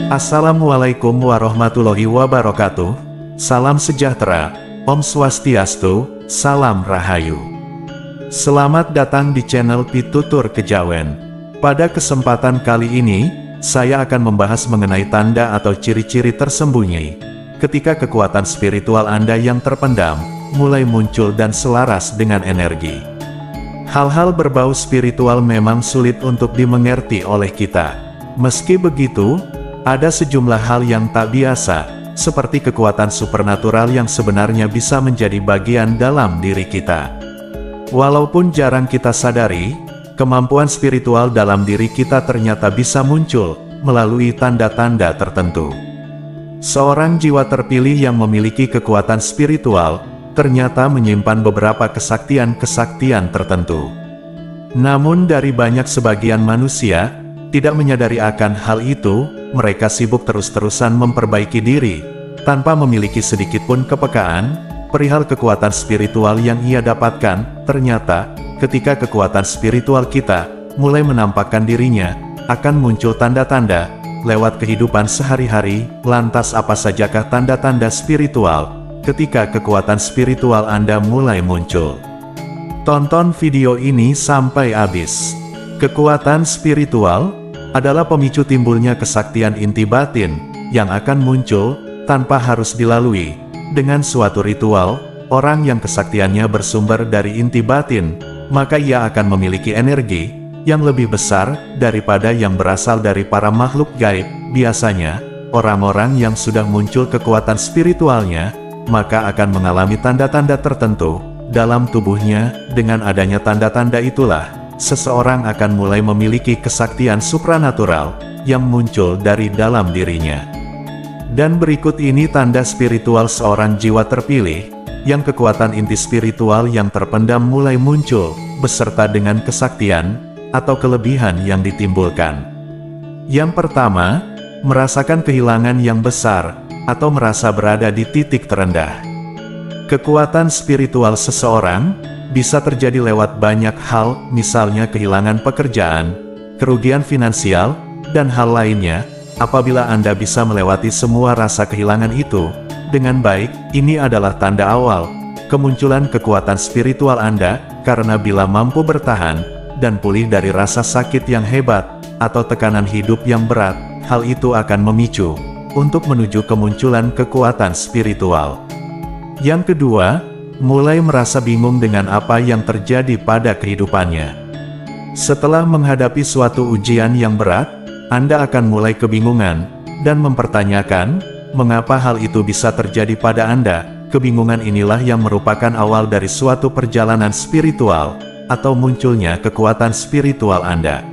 Assalamualaikum warahmatullahi wabarakatuh. Salam sejahtera, Om Swastiastu, Salam Rahayu. Selamat datang di channel Pitutur Kejawen. Pada kesempatan kali ini, saya akan membahas mengenai tanda atau ciri-ciri tersembunyi ketika kekuatan spiritual Anda yang terpendam mulai muncul dan selaras dengan energi. Hal-hal berbau spiritual memang sulit untuk dimengerti oleh kita. Meski begitu, ada sejumlah hal yang tak biasa, seperti kekuatan supernatural yang sebenarnya bisa menjadi bagian dalam diri kita. Walaupun jarang kita sadari, kemampuan spiritual dalam diri kita ternyata bisa muncul melalui tanda-tanda tertentu. Seorang jiwa terpilih yang memiliki kekuatan spiritual ternyata menyimpan beberapa kesaktian-kesaktian tertentu. Namun dari banyak sebagian manusia tidak menyadari akan hal itu, mereka sibuk terus-terusan memperbaiki diri, tanpa memiliki sedikitpun kepekaan perihal kekuatan spiritual yang ia dapatkan. Ternyata, ketika kekuatan spiritual kita mulai menampakkan dirinya, akan muncul tanda-tanda lewat kehidupan sehari-hari. Lantas apa sajakah tanda-tanda spiritual ketika kekuatan spiritual Anda mulai muncul? Tonton video ini sampai habis. Kekuatan spiritual adalah pemicu timbulnya kesaktian inti batin yang akan muncul tanpa harus dilalui dengan suatu ritual. Orang yang kesaktiannya bersumber dari inti batin, maka ia akan memiliki energi yang lebih besar daripada yang berasal dari para makhluk gaib. Biasanya, orang-orang yang sudah muncul kekuatan spiritualnya, maka akan mengalami tanda-tanda tertentu dalam tubuhnya. Dengan adanya tanda-tanda itulah, seseorang akan mulai memiliki kesaktian supranatural yang muncul dari dalam dirinya. Dan berikut ini tanda spiritual seorang jiwa terpilih, yang kekuatan inti spiritual yang terpendam mulai muncul, beserta dengan kesaktian atau kelebihan yang ditimbulkan. Yang pertama, merasakan kehilangan yang besar, atau merasa berada di titik terendah. Kekuatan spiritual seseorang bisa terjadi lewat banyak hal, misalnya kehilangan pekerjaan, kerugian finansial, dan hal lainnya. Apabila Anda bisa melewati semua rasa kehilangan itu dengan baik, ini adalah tanda awal kemunculan kekuatan spiritual Anda, karena bila mampu bertahan dan pulih dari rasa sakit yang hebat atau tekanan hidup yang berat, hal itu akan memicu untuk menuju kemunculan kekuatan spiritual. Yang kedua, mulai merasa bingung dengan apa yang terjadi pada kehidupannya. Setelah menghadapi suatu ujian yang berat, Anda akan mulai kebingungan dan mempertanyakan mengapa hal itu bisa terjadi pada Anda. Kebingungan inilah yang merupakan awal dari suatu perjalanan spiritual atau munculnya kekuatan spiritual Anda.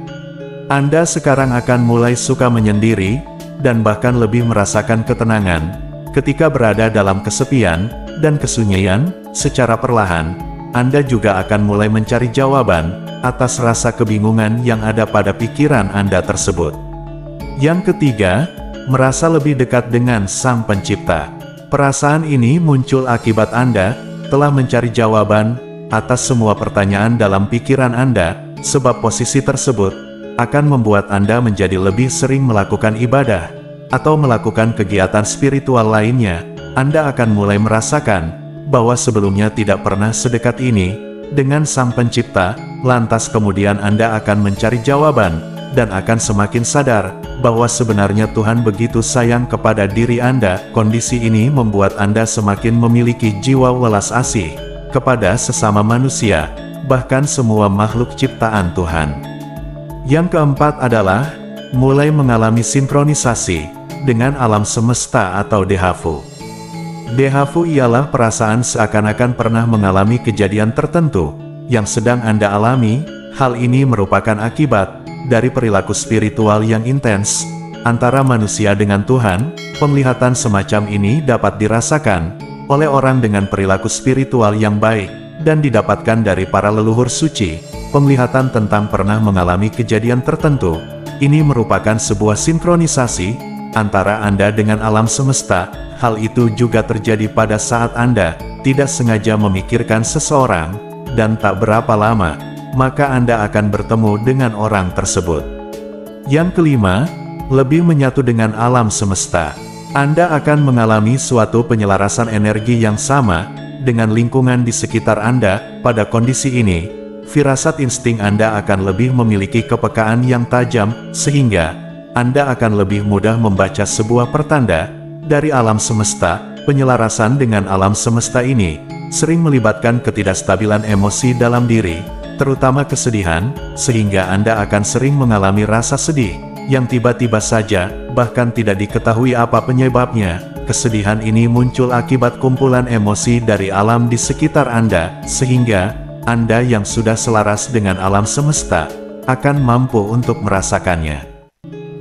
Anda sekarang akan mulai suka menyendiri dan bahkan lebih merasakan ketenangan ketika berada dalam kesepian dan kesunyian. Secara perlahan, Anda juga akan mulai mencari jawaban atas rasa kebingungan yang ada pada pikiran Anda tersebut. Yang ketiga, merasa lebih dekat dengan Sang Pencipta. Perasaan ini muncul akibat Anda telah mencari jawaban atas semua pertanyaan dalam pikiran Anda, sebab posisi tersebut akan membuat Anda menjadi lebih sering melakukan ibadah atau melakukan kegiatan spiritual lainnya. Anda akan mulai merasakan bahwa sebelumnya tidak pernah sedekat ini dengan Sang Pencipta. Lantas kemudian Anda akan mencari jawaban dan akan semakin sadar bahwa sebenarnya Tuhan begitu sayang kepada diri Anda. Kondisi ini membuat Anda semakin memiliki jiwa welas asih kepada sesama manusia, bahkan semua makhluk ciptaan Tuhan. Yang keempat adalah mulai mengalami sinkronisasi dengan alam semesta atau déjà vu. Déjà vu ialah perasaan seakan-akan pernah mengalami kejadian tertentu yang sedang Anda alami. Hal ini merupakan akibat dari perilaku spiritual yang intens antara manusia dengan Tuhan. Penglihatan semacam ini dapat dirasakan oleh orang dengan perilaku spiritual yang baik dan didapatkan dari para leluhur suci. Penglihatan tentang pernah mengalami kejadian tertentu ini merupakan sebuah sinkronisasi antara Anda dengan alam semesta. Hal itu juga terjadi pada saat Anda tidak sengaja memikirkan seseorang, dan tak berapa lama maka Anda akan bertemu dengan orang tersebut. Yang kelima, lebih menyatu dengan alam semesta. Anda akan mengalami suatu penyelarasan energi yang sama dengan lingkungan di sekitar Anda. Pada kondisi ini, firasat insting Anda akan lebih memiliki kepekaan yang tajam, sehingga Anda akan lebih mudah membaca sebuah pertanda dari alam semesta. Penyelarasan dengan alam semesta ini sering melibatkan ketidakstabilan emosi dalam diri, terutama kesedihan, sehingga Anda akan sering mengalami rasa sedih yang tiba-tiba saja, bahkan tidak diketahui apa penyebabnya. Kesedihan ini muncul akibat kumpulan emosi dari alam di sekitar Anda, sehingga Anda yang sudah selaras dengan alam semesta akan mampu untuk merasakannya.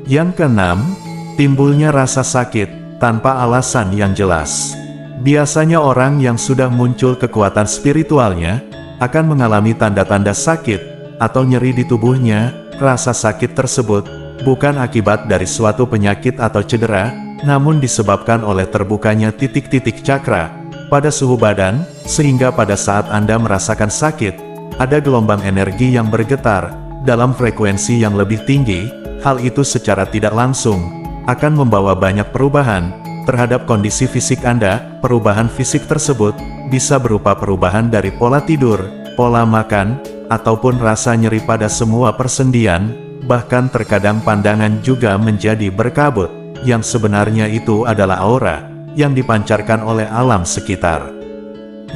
Yang keenam, timbulnya rasa sakit tanpa alasan yang jelas. Biasanya orang yang sudah muncul kekuatan spiritualnya akan mengalami tanda-tanda sakit atau nyeri di tubuhnya. Rasa sakit tersebut bukan akibat dari suatu penyakit atau cedera, namun disebabkan oleh terbukanya titik-titik cakra pada suhu badan, sehingga pada saat Anda merasakan sakit, ada gelombang energi yang bergetar dalam frekuensi yang lebih tinggi. Hal itu secara tidak langsung akan membawa banyak perubahan terhadap kondisi fisik Anda. Perubahan fisik tersebut bisa berupa perubahan dari pola tidur, pola makan, ataupun rasa nyeri pada semua persendian. Bahkan terkadang pandangan juga menjadi berkabut, yang sebenarnya itu adalah aura yang dipancarkan oleh alam sekitar.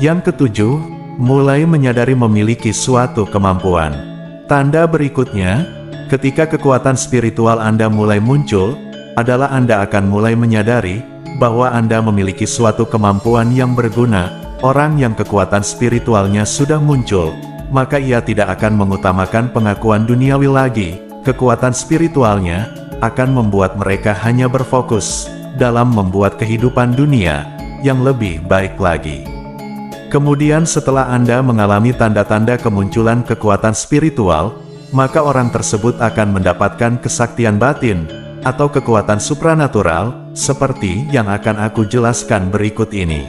Yang ketujuh, mulai menyadari memiliki suatu kemampuan. Tanda berikutnya, ketika kekuatan spiritual Anda mulai muncul, adalah Anda akan mulai menyadari bahwa Anda memiliki suatu kemampuan yang berguna. Orang yang kekuatan spiritualnya sudah muncul, maka ia tidak akan mengutamakan pengakuan duniawi lagi. Kekuatan spiritualnya akan membuat mereka hanya berfokus dalam membuat kehidupan dunia yang lebih baik lagi. Kemudian setelah Anda mengalami tanda-tanda kemunculan kekuatan spiritual, maka orang tersebut akan mendapatkan kesaktian batin atau kekuatan supranatural, seperti yang akan aku jelaskan berikut ini.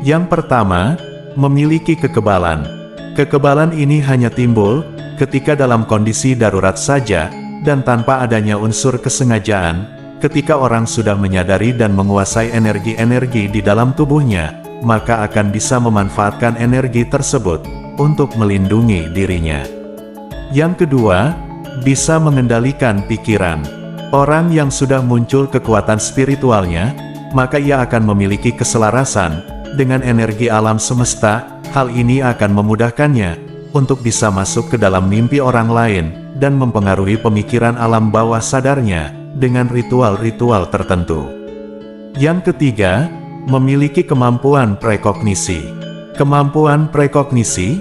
Yang pertama, memiliki kekebalan. Kekebalan ini hanya timbul ketika dalam kondisi darurat saja, dan tanpa adanya unsur kesengajaan. Ketika orang sudah menyadari dan menguasai energi-energi di dalam tubuhnya, maka akan bisa memanfaatkan energi tersebut untuk melindungi dirinya. Yang kedua, bisa mengendalikan pikiran. Orang yang sudah muncul kekuatan spiritualnya, maka ia akan memiliki keselarasan dengan energi alam semesta. Hal ini akan memudahkannya untuk bisa masuk ke dalam mimpi orang lain dan mempengaruhi pemikiran alam bawah sadarnya dengan ritual-ritual tertentu. Yang ketiga, memiliki kemampuan prekognisi. Kemampuan prekognisi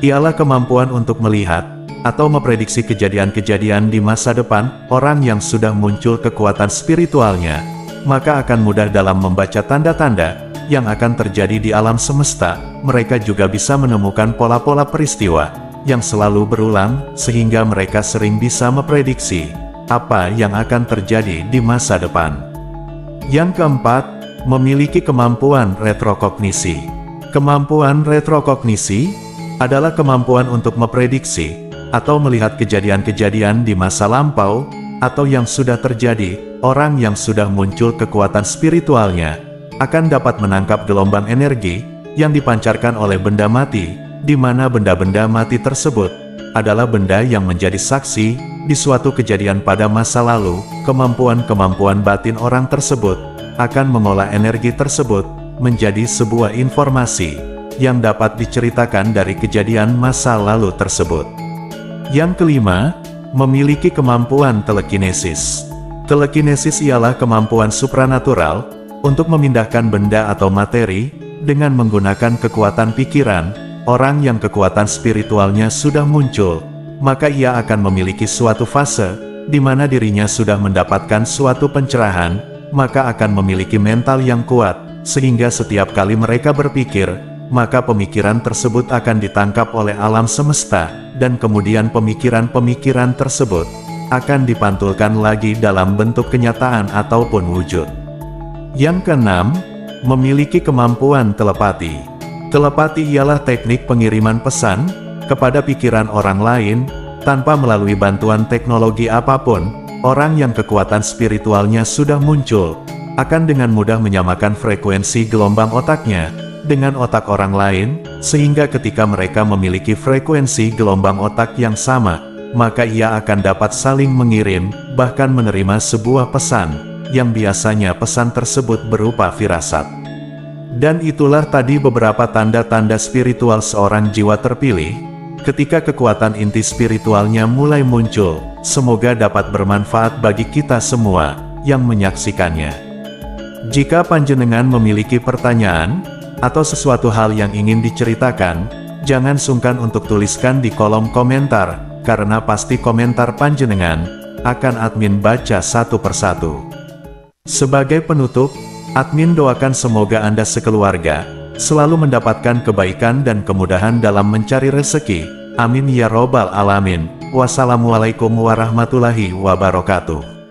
ialah kemampuan untuk melihat atau memprediksi kejadian-kejadian di masa depan. Orang yang sudah muncul kekuatan spiritualnya, maka akan mudah dalam membaca tanda-tanda yang akan terjadi di alam semesta. Mereka juga bisa menemukan pola-pola peristiwa yang selalu berulang, sehingga mereka sering bisa memprediksi apa yang akan terjadi di masa depan. Yang keempat, memiliki kemampuan retrokognisi. Kemampuan retrokognisi adalah kemampuan untuk memprediksi atau melihat kejadian-kejadian di masa lampau atau yang sudah terjadi. Orang yang sudah muncul kekuatan spiritualnya akan dapat menangkap gelombang energi yang dipancarkan oleh benda mati, di mana benda-benda mati tersebut adalah benda yang menjadi saksi di suatu kejadian pada masa lalu. Kemampuan-kemampuan batin orang tersebut akan mengolah energi tersebut menjadi sebuah informasi yang dapat diceritakan dari kejadian masa lalu tersebut. Yang kelima, memiliki kemampuan telekinesis. Telekinesis ialah kemampuan supranatural untuk memindahkan benda atau materi dengan menggunakan kekuatan pikiran. Orang yang kekuatan spiritualnya sudah muncul, maka ia akan memiliki suatu fase di mana dirinya sudah mendapatkan suatu pencerahan, maka akan memiliki mental yang kuat, sehingga setiap kali mereka berpikir, maka pemikiran tersebut akan ditangkap oleh alam semesta, dan kemudian pemikiran-pemikiran tersebut akan dipantulkan lagi dalam bentuk kenyataan ataupun wujud. Yang keenam, memiliki kemampuan telepati. Telepati ialah teknik pengiriman pesan kepada pikiran orang lain tanpa melalui bantuan teknologi apapun. orang yang kekuatan spiritualnya sudah muncul, akan dengan mudah menyamakan frekuensi gelombang otaknya dengan otak orang lain, sehingga ketika mereka memiliki frekuensi gelombang otak yang sama, maka ia akan dapat saling mengirim, bahkan menerima sebuah pesan, yang biasanya pesan tersebut berupa firasat. Dan itulah tadi beberapa tanda-tanda spiritual seorang jiwa terpilih. Ketika kekuatan inti spiritualnya mulai muncul, semoga dapat bermanfaat bagi kita semua yang menyaksikannya. Jika panjenengan memiliki pertanyaan, atau sesuatu hal yang ingin diceritakan, jangan sungkan untuk tuliskan di kolom komentar, karena pasti komentar panjenengan akan admin baca satu persatu. Sebagai penutup, admin doakan semoga Anda sekeluarga selalu mendapatkan kebaikan dan kemudahan dalam mencari rezeki. Amin ya robbal alamin. Wassalamualaikum warahmatullahi wabarakatuh.